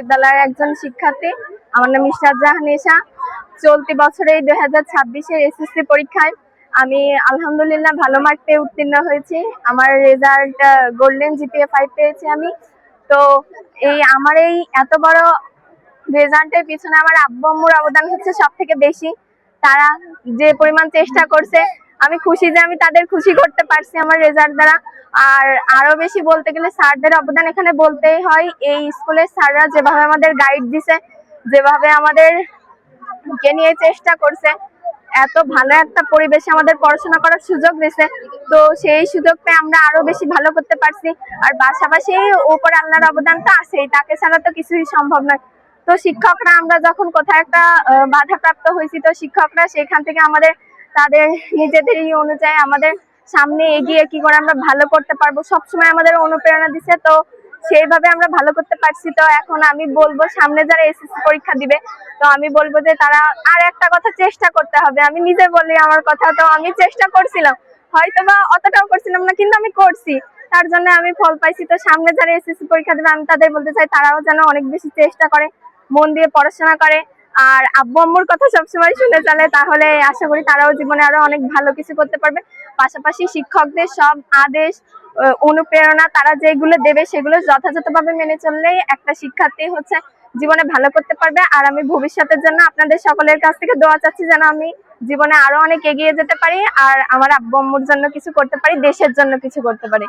বিশ্ববিদ্যালয়ের একজন শিক্ষার্থী। আমার নাম ইশরাত জাহান এশা। চলতি বছরে 2026-এর এসএসসি পরীক্ষায় আমি আলহামদুলিল্লাহ ভালো মার্ক পেয়ে উত্তীর্ণ হয়েছি। আমার রেজাল্ট গোল্ডেন জিপিএ 5 পেয়েছি আমি। তো আমার এই এত বড় রেজাল্টের পিছনে আমার আব্বু আম্মুর অবদান হচ্ছে সব থেকে বেশি। তারা যে পরিমাণ চেষ্টা করছে, আমি খুশি যে আমি তাদের খুশি করতে পারছি আমার রেজাল্ট দ্বারা। আর আরো বেশি বলতে গেলে স্যারদের অবদান এখানে বলতেই হয়। এই স্কুলের স্যাররা যেভাবে আমাদের গাইড দিছে, যেভাবে আমাদেরকে নিয়ে চেষ্টা করছে, এত ভালো একটা পরিবেশে আমাদের পড়াশোনা করার সুযোগ দিয়েছে। তো সেই সুযোগ পেয়ে আমরা আরো বেশি ভালো করতে পারছি। আর পাশাপাশি উপর আল্লাহর অবদান তো আছেই, তাকে ছাড়া তো কিছুই সম্ভব নয়। তো শিক্ষকরা আমরা যখন কোথাও একটা বাধাপ্রাপ্ত হয়েছি, তো শিক্ষকরা সেখান থেকে আমাদের তাদের নিজেদের অনুযায়ী আমাদের সামনে এগিয়ে কি করে আমরা ভালো করতে পারবো সবসময় আমাদের অনুপ্রেরণা দিচ্ছে। তো সেইভাবে আমরা ভালো করতে পারছি। তো এখন আমি বলবো সামনে যারা এসএসসি পরীক্ষা দিবে, তো আমি বলবো যে তারা আর একটা কথা চেষ্টা করতে হবে। আমি নিজে বলি আমার কথা, তো আমি চেষ্টা করছিলাম, হয়তো বা অতটাও করছিলাম না, কিন্তু আমি করছি, তার জন্য আমি ফল পাইছি। তো সামনে যারা এসএসসি পরীক্ষা দেবে আমি তাদের বলতে চাই তারাও যেন অনেক বেশি চেষ্টা করে, মন দিয়ে পড়াশোনা করে, আর আব্বু আম্মুর কথা সবসময় শুনে চলে, তাহলে আশা করি তারাও জীবনে আরো অনেক ভালো কিছু করতে পারবে। পাশাপাশি শিক্ষকদের সব আদেশ অনুপ্রেরণা তারা যেগুলো দেবে সেগুলো যথাযথভাবে মেনে চললেই একটা শিক্ষার্থী হচ্ছে জীবনে ভালো করতে পারবে। আর আমি ভবিষ্যতের জন্য আপনাদের সকলের কাছ থেকে দোয়া চাচ্ছি যেন আমি জীবনে আরো অনেক এগিয়ে যেতে পারি, আর আমার আব্বু আম্মুর জন্য কিছু করতে পারি, দেশের জন্য কিছু করতে পারি।